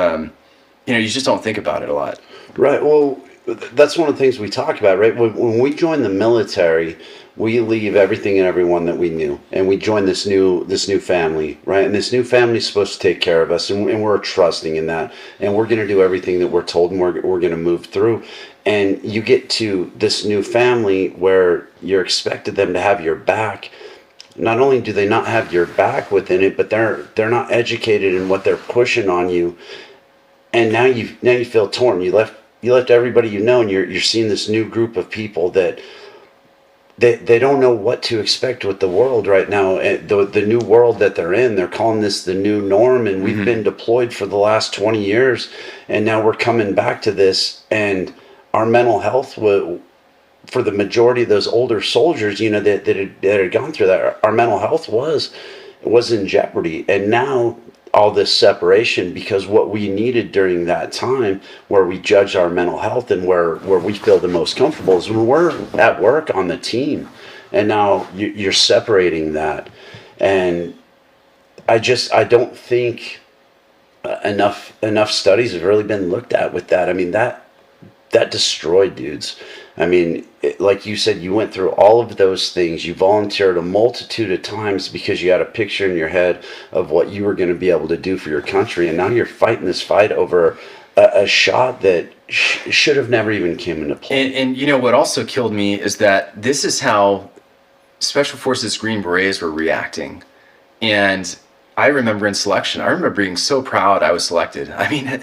you just don't think about it a lot. Right. Well, that's one of the things we talk about, right? When we join the military, we leave everything and everyone that we knew, and we join this new family, right? And this new family is supposed to take care of us, and we're trusting in that, and we're going to do everything that we're told, and we're going to move through. And you get to this new family where you're expected them to have your back. Not only do they not have your back within it, but they're not educated in what they're pushing on you, and now you feel torn. You left everybody you know, and you're seeing this new group of people that they don't know what to expect with the world right now. The new world that they're in, they're calling this the new norm, and we've been deployed for the last 20 years, and now we're coming back to this, and our mental health, for the majority of those older soldiers, that had gone through that, our mental health was in jeopardy. And now all this separation, because what we needed during that time where we judge our mental health and where we feel the most comfortable is when we're at work on the team, and now you're separating that. And I don't think enough studies have really been looked at with that. I mean, that destroyed dudes. I mean, like you said, you went through all of those things. You volunteered a multitude of times because you had a picture in your head of what you were going to be able to do for your country. And now you're fighting this fight over a shot that should have never even came into play. And what also killed me is that this is how Special Forces Green Berets were reacting. And I remember in selection, I remember being so proud I was selected. I mean,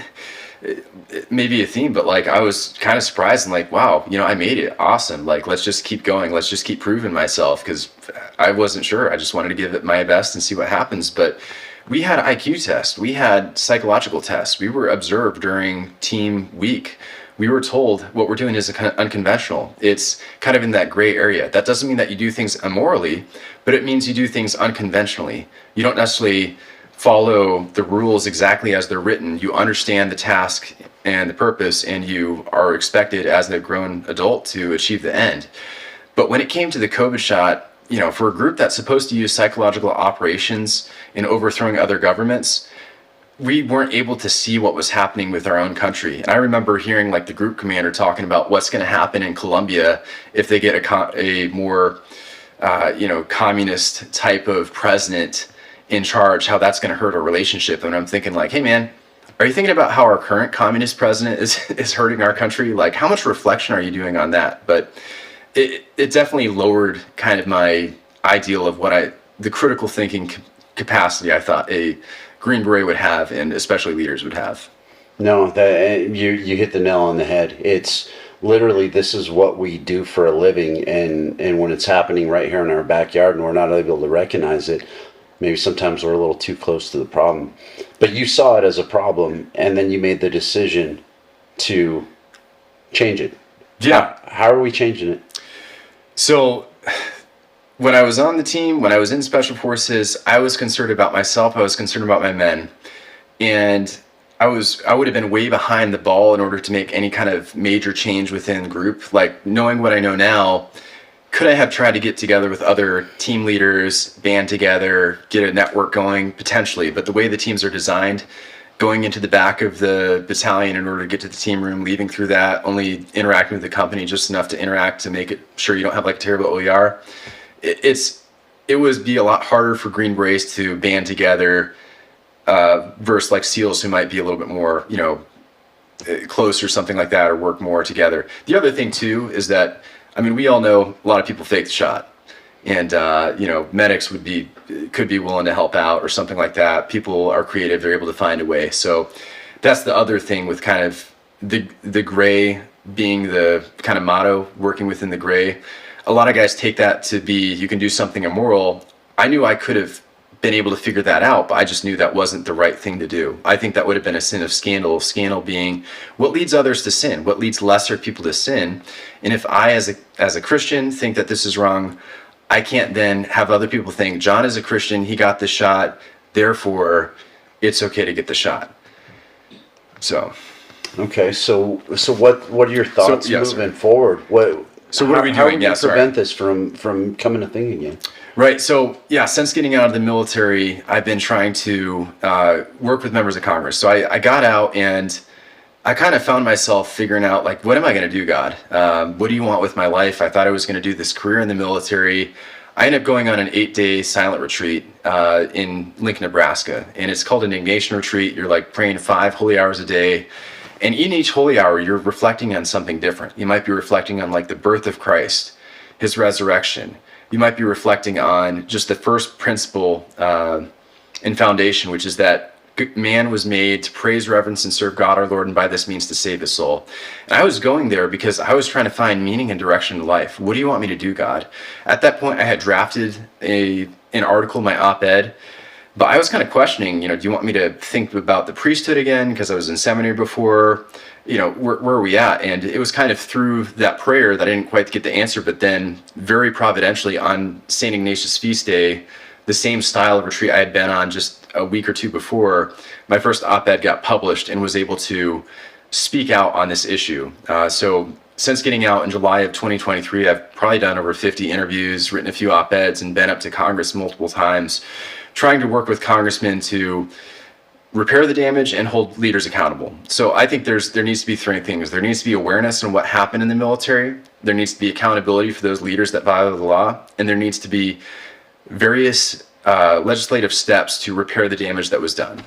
it may be a theme, but like, I was kind of surprised and like, wow, I made it. Awesome. Like, let's just keep going. Let's just keep proving myself, because I wasn't sure. I just wanted to give it my best and see what happens. But we had IQ tests. We had psychological tests. We were observed during team week. We were told what we're doing is unconventional. It's kind of in that gray area. That doesn't mean that you do things immorally, but it means you do things unconventionally. You don't necessarily follow the rules exactly as they're written. You understand the task and the purpose, and you are expected as a grown adult to achieve the end. But when it came to the COVID shot, for a group that's supposed to use psychological operations in overthrowing other governments, we weren't able to see what was happening with our own country. And I remember hearing like the group commander talking about what's going to happen in Colombia if they get a more, communist type of president in charge, how that's going to hurt our relationship. And I'm thinking like, hey man, are you thinking about how our current communist president is hurting our country? Like, how much reflection are you doing on that? But it definitely lowered kind of my ideal of the critical thinking capacity I thought a Green Beret would have, and especially leaders would have. No, that you hit the nail on the head. It's literally, this is what we do for a living, and when it's happening right here in our backyard and we're not able to recognize it, maybe sometimes we're a little too close to the problem. But you saw it as a problem, and then you made the decision to change it. Yeah. How are we changing it? So when I was on the team, when I was in Special Forces, I was concerned about myself. I was concerned about my men. And I would have been way behind the ball in order to make any kind of major change within the group. Like, knowing what I know now, could I have tried to get together with other team leaders, band together, get a network going? Potentially. But the way the teams are designed, going into the back of the battalion in order to get to the team room, leaving through that, only interacting with the company just enough to interact to make it sure you don't have like a terrible OER. It would be a lot harder for Green Berets to band together versus like SEALs who might be a little bit more, close or something like that, or work more together. The other thing too is that, I mean, we all know a lot of people fake the shot, and medics could be willing to help out or something like that. People are creative; they're able to find a way. So that's the other thing with kind of the gray being the kind of motto, working within the gray. A lot of guys take that to be, you can do something immoral. I knew I could have been able to figure that out, but I just knew that wasn't the right thing to do. I think that would have been a sin of scandal. Scandal being what leads others to sin, what leads lesser people to sin. And if I, as a Christian, think that this is wrong, I can't then have other people think, John is a Christian, he got the shot, therefore it's okay to get the shot. So. Okay, so what are your thoughts moving forward? So what are we doing? How do we prevent this from coming a thing again? Right. So since getting out of the military, I've been trying to work with members of Congress. So I got out and I kind of found myself figuring out, like, what am I going to do, God? What do you want with my life? I thought I was going to do this career in the military. I ended up going on an 8-day silent retreat in Lincoln, Nebraska. And it's called an Ignatian retreat. You're like praying 5 holy hours a day. And in each holy hour, you're reflecting on something different. You might be reflecting on like the birth of Christ, his resurrection. You might be reflecting on just the first principle and foundation, which is that man was made to praise, reverence, and serve God our Lord, and by this means to save his soul. And I was going there because I was trying to find meaning and direction in life. What do you want me to do, God? At that point, I had drafted an article, my op-ed, but I was kind of questioning, do you want me to think about the priesthood again? Because I was in seminary before, where are we at? And it was kind of through that prayer that I didn't quite get the answer, but then very providentially on St. Ignatius feast day, the same style of retreat I had been on just a week or two before, my first op-ed got published and was able to speak out on this issue. So since getting out in July of 2023, I've probably done over 50 interviews, written a few op-eds, and been up to Congress multiple times, trying to work with congressmen to repair the damage and hold leaders accountable. So I think there needs to be 3 things. There needs to be awareness on what happened in the military. There needs to be accountability for those leaders that violate the law. And there needs to be various legislative steps to repair the damage that was done.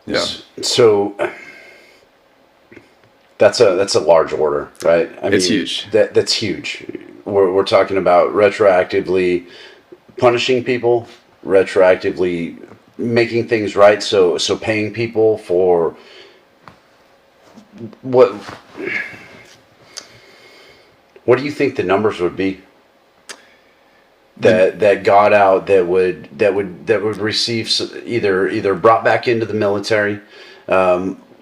Yeah. So that's a large order, right? It's huge. That's huge. We're talking about retroactively punishing people, retroactively making things right. So paying people for what do you think the numbers would be that got out that would receive either brought back into the military?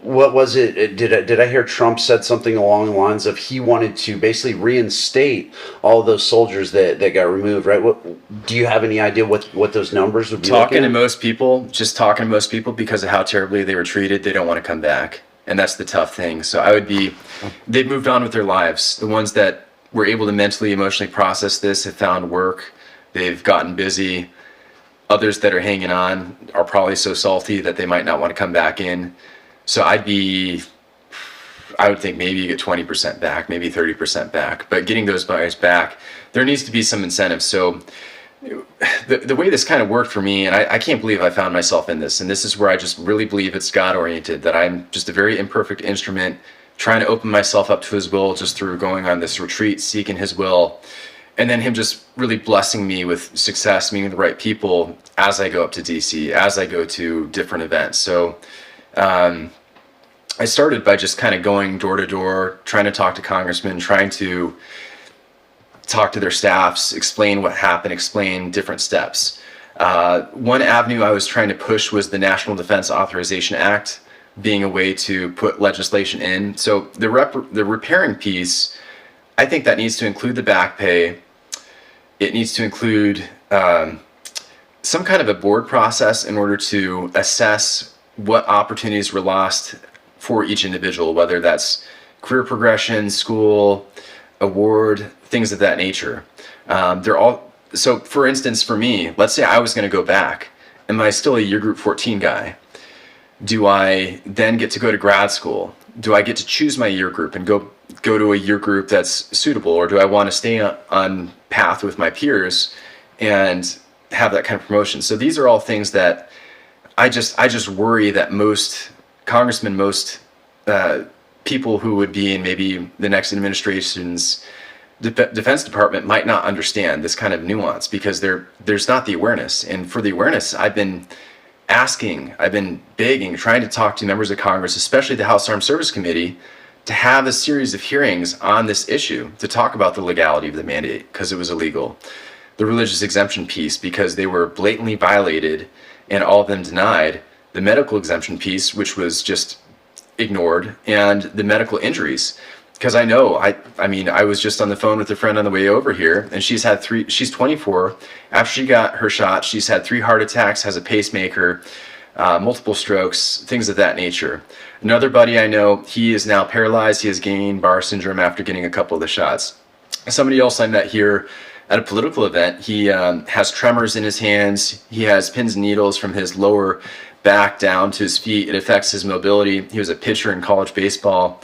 What was it? Did I hear Trump said something along the lines of he wanted to basically reinstate all of those soldiers that got removed, right? Do you have any idea what those numbers would be? Talking to most people, because of how terribly they were treated, they don't want to come back. And that's the tough thing. So they've moved on with their lives. The ones that were able to mentally, emotionally process this have found work. They've gotten busy. Others that are hanging on are probably so salty that they might not want to come back in. So I would think maybe you get 20% back, maybe 30% back. But getting those buyers back, there needs to be some incentive. So the way this kind of worked for me, and I can't believe I found myself in this, and this is where I just really believe it's God-oriented, that I'm just a very imperfect instrument trying to open myself up to his will just through going on this retreat, seeking his will, and then him just really blessing me with success, meeting the right people as I go up to DC, as I go to different events. So I started by just kind of going door to door, trying to talk to congressmen, trying to talk to their staffs, explain what happened, explain different steps. One avenue I was trying to push was the National Defense Authorization Act being a way to put legislation in. So the repairing piece, I think that needs to include the back pay. It needs to include some kind of a board process in order to assess what opportunities were lost for each individual, whether that's career progression, school, award, things of that nature. So for instance, for me, let's say I was going to go back. Am I still a year group 14 guy? Do I then get to go to grad school? Do I get to choose my year group and go to a year group that's suitable? Or do I want to stay on path with my peers and have that kind of promotion? So these are all things that I just worry that most congressmen, most people who would be in maybe the next administration's Defense Department might not understand this kind of nuance, because there's not the awareness. And for the awareness, I've been begging, trying to talk to members of Congress, especially the House Armed Service Committee, to have a series of hearings on this issue, to talk about the legality of the mandate, because it was illegal. The religious exemption piece, because they were blatantly violated and all of them denied. The medical exemption piece, which was just ignored, and the medical injuries. Because I know, I was just on the phone with a friend on the way over here, and she's 24. After she got her shot, she's had 3 heart attacks, has a pacemaker, multiple strokes, things of that nature. Another buddy I know, he is now paralyzed. He has Guillain-Barré syndrome after getting a couple of the shots. Somebody else I met here at a political event, he has tremors in his hands. He has pins and needles from his lower back down to his feet. It affects his mobility. He was a pitcher in college baseball.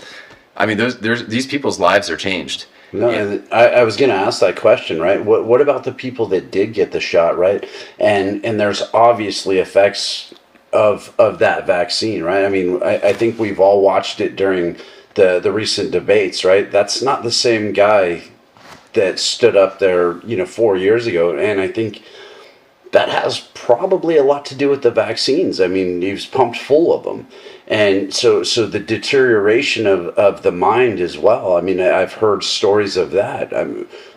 I mean, these people's lives are changed. No, Yeah. I was going to ask that question, right? What about the people that did get the shot, right? And there's obviously effects of that vaccine, right? I mean, I think we've all watched it during the recent debates, right? That's not the same guy that stood up there, 4 years ago, and I think that has probably a lot to do with the vaccines. I mean, he was pumped full of them. And so the deterioration of the mind as well. I mean, I've heard stories of that.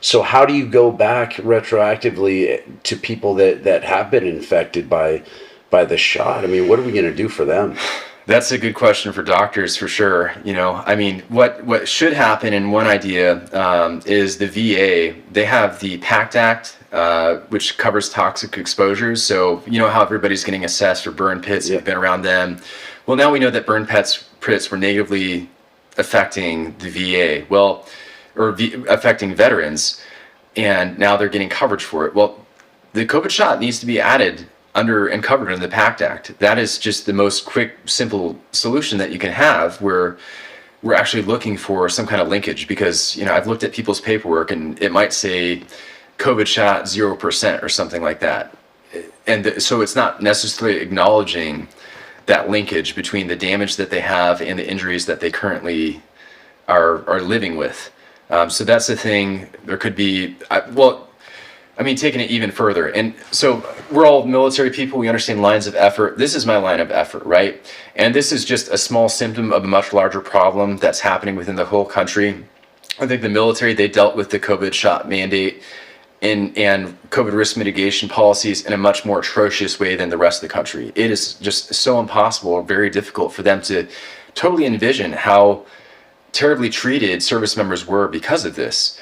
So how do you go back retroactively to people that have been infected by the shot? I mean, what are we going to do for them? That's a good question for doctors, for sure. I mean, what should happen, in one idea, is the VA, they have the PACT Act, which covers toxic exposures. So you know how everybody's getting assessed for burn pits, if you've been around them. Well, now we know that burn pits were negatively affecting the VA, affecting veterans, and now they're getting coverage for it. Well, the COVID shot needs to be added under and covered in the PACT Act. That is just the most quick, simple solution that you can have, where we're actually looking for some kind of linkage, because I've looked at people's paperwork and it might say COVID shot 0% or something like that. And so it's not necessarily acknowledging that linkage between the damage that they have and the injuries that they currently are living with. So that's the thing. There could be, taking it even further. And so we're all military people. We understand lines of effort. This is my line of effort, right? And this is just a small symptom of a much larger problem that's happening within the whole country. I think the military, they dealt with the COVID shot mandate and COVID risk mitigation policies in a much more atrocious way than the rest of the country. It is just so impossible or very difficult for them to totally envision how terribly treated service members were because of this.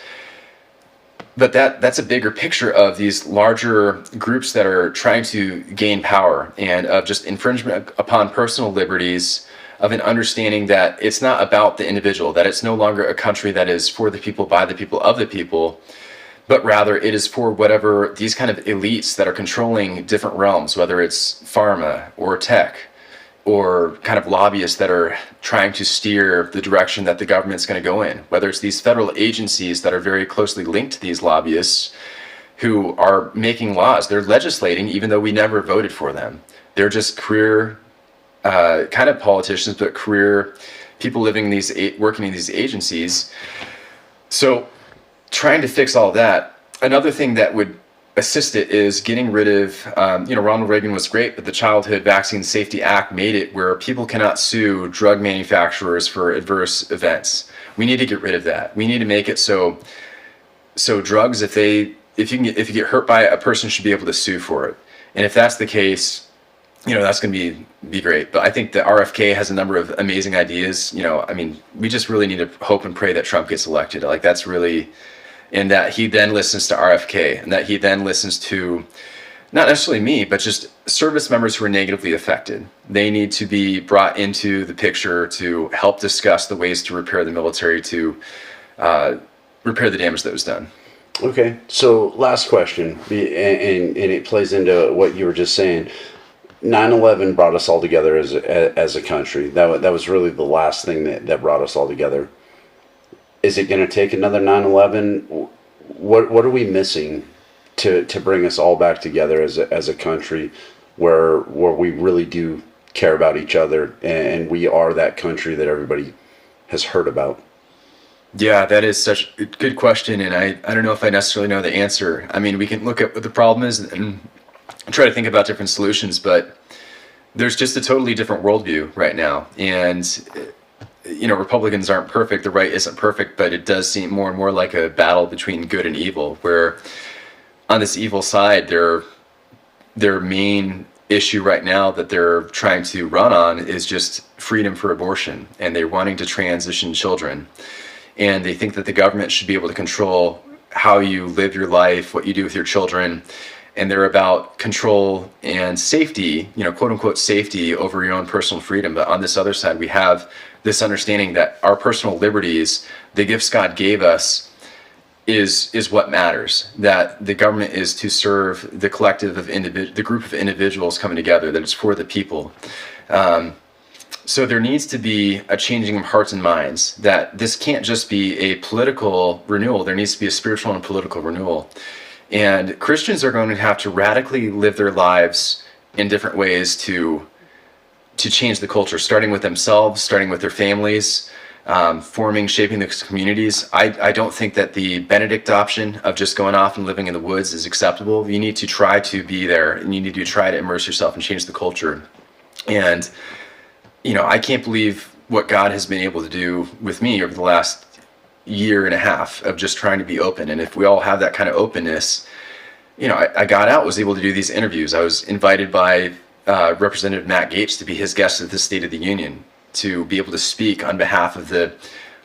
But that's a bigger picture of these larger groups that are trying to gain power, and of just infringement upon personal liberties, of an understanding that it's not about the individual, that it's no longer a country that is for the people, by the people, of the people, but rather it is for whatever these kind of elites that are controlling different realms, whether it's pharma or tech or kind of lobbyists that are trying to steer the direction that the government's going to go in, whether it's these federal agencies that are very closely linked to these lobbyists who are making laws. They're legislating even though we never voted for them. They're just career kind of politicians, but career people living in these, working in these agencies. So trying to fix all that. Another thing that would assist it is getting rid of, Ronald Reagan was great, but the Childhood Vaccine Safety Act made it where people cannot sue drug manufacturers for adverse events. We need to get rid of that. We need to make it so drugs, if you get hurt by it, a person should be able to sue for it. And if that's the case, that's going to be great. But I think the RFK has a number of amazing ideas. We just really need to hope and pray that Trump gets elected. Like, that's really, and that he then listens to RFK, and that he then listens to not necessarily me, but just service members who are negatively affected. They need to be brought into the picture to help discuss the ways to repair the military, to repair the damage that was done. Okay, so last question, and it plays into what you were just saying. 9/11 brought us all together as a country. That was really the last thing that brought us all together. Is it going to take another 9/11? What are we missing to bring us all back together as a country where we really do care about each other, and we are that country that everybody has heard about? Yeah, that is such a good question, and I don't know if I necessarily know the answer. We can look at what the problem is and try to think about different solutions, but there's just a totally different worldview right now. And, Republicans aren't perfect, the right isn't perfect, but it does seem more and more like a battle between good and evil, where on this evil side, their main issue right now that they're trying to run on is just freedom for abortion, and they're wanting to transition children. And they think that the government should be able to control how you live your life, what you do with your children. And they're about control and safety, quote unquote safety over your own personal freedom. But on this other side, we have this understanding that our personal liberties, the gifts God gave us, is what matters. That the government is to serve the collective of the group of individuals coming together. That it's for the people. So there needs to be a changing of hearts and minds. That this can't just be a political renewal. There needs to be a spiritual and political renewal. And Christians are going to have to radically live their lives in different ways to change the culture, starting with themselves, starting with their families, shaping the communities. I don't think that the Benedict option of just going off and living in the woods is acceptable. You need to try to be there, and you need to try to immerse yourself and change the culture. And, I can't believe what God has been able to do with me over the last year and a half of just trying to be open. And if we all have that kind of openness, I got out, was able to do these interviews. I was invited by Representative Matt Gaetz to be his guest at the State of the Union, to be able to speak on behalf of the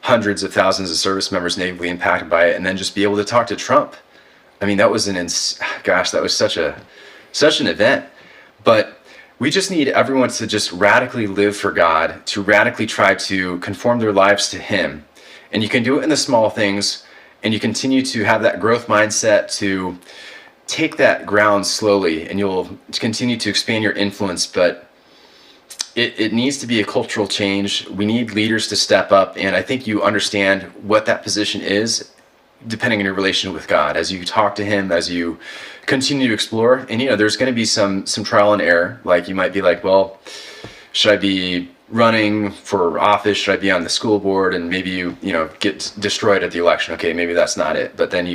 hundreds of thousands of service members negatively impacted by it, and then just be able to talk to Trump. That was that was such an event. But we just need everyone to just radically live for God, to radically try to conform their lives to Him. And you can do it in the small things, and you continue to have that growth mindset to take that ground slowly, and you'll continue to expand your influence. But it needs to be a cultural change. We need leaders to step up, and I think you understand what that position is depending on your relation with God. As you talk to Him, as you continue to explore, and there's going to be some trial and error. Like, you might be like, well, should I be running for office? Should I be on the school board? And maybe you get destroyed at the election. Okay, maybe that's not it. But then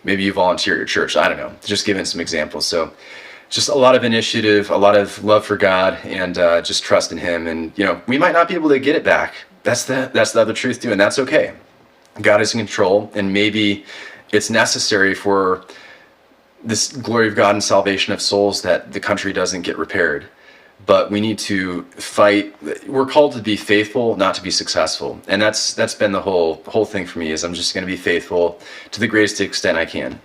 maybe you volunteer at your church. I don't know. Just giving some examples. So just a lot of initiative, a lot of love for God, and just trust in Him. And we might not be able to get it back. That's the other truth too, and that's okay. God is in control, and maybe it's necessary for this glory of God and salvation of souls that the country doesn't get repaired. But we need to fight. We're called to be faithful, not to be successful. And that's been the whole thing for me, is I'm just going to be faithful to the greatest extent I can.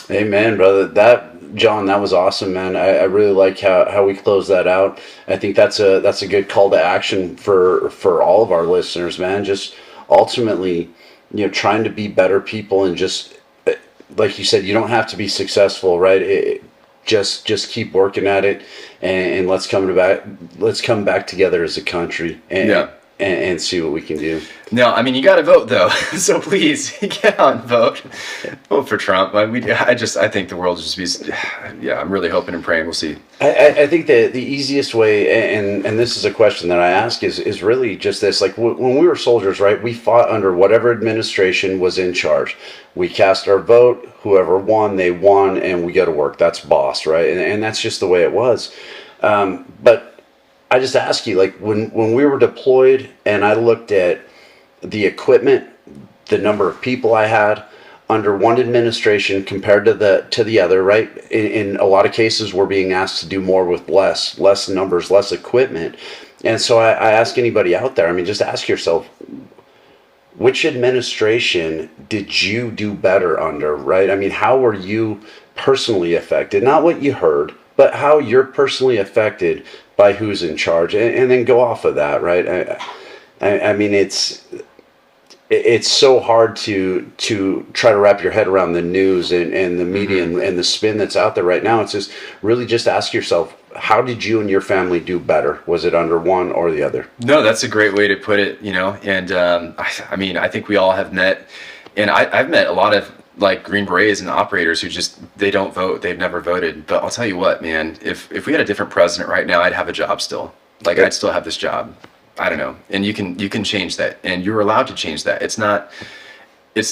Amen, brother. John, that was awesome, man. I really like how we close that out. I think that's a good call to action for all of our listeners, man. Just ultimately, trying to be better people, and just like you said, you don't have to be successful, right? Just keep working at it, and let's come back together as a country, and see what we can do. No, I mean, you got to vote though. So please get out and vote. Vote for Trump. I think the world will just be, yeah, I'm really hoping and praying. We'll see. I think that the easiest way, and this is a question that I ask, is really just this. Like when we were soldiers, right? We fought under whatever administration was in charge. We cast our vote. Whoever won, they won, and we go to work. That's boss, right? And that's just the way it was. But I just ask you, like when we were deployed, and I looked at the equipment, the number of people I had under one administration compared to the other, right? In a lot of cases, we're being asked to do more with less numbers, less equipment. And so I ask anybody out there, I mean, just ask yourself, which administration did you do better under, right? I mean, how were you personally affected? Not what you heard, but how you're personally affected by who's in charge, and then go off of that, right? I mean, it's so hard to try to wrap your head around the news and the media and the spin that's out there right now. It's just really just ask yourself, how did you and your family do better? Was it under one or the other? No, that's a great way to put it, and I mean, I think we all have met, and I've met a lot of like Green Berets and operators who they don't vote. They've never voted. But I'll tell you what, man, if we had a different president right now, I'd have a job still. Like I'd still have this job. I don't know. And you can change that, and you're allowed to change that.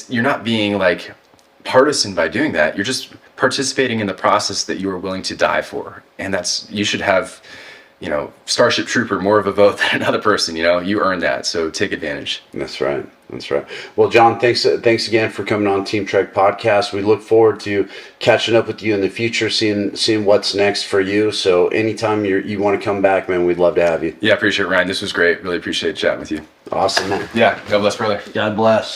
You're not being like partisan by doing that. You're just participating in the process that you are willing to die for. And you should have, Starship Trooper, more of a vote than another person. You earned that. So take advantage. That's right. That's right. Well, John, thanks again for coming on Team Trek Podcast. We look forward to catching up with you in the future, seeing what's next for you. So anytime you want to come back, man, we'd love to have you. Yeah, appreciate it, Ryan. This was great. Really appreciate chatting with you. Awesome, man. Yeah. God bless, brother. God bless.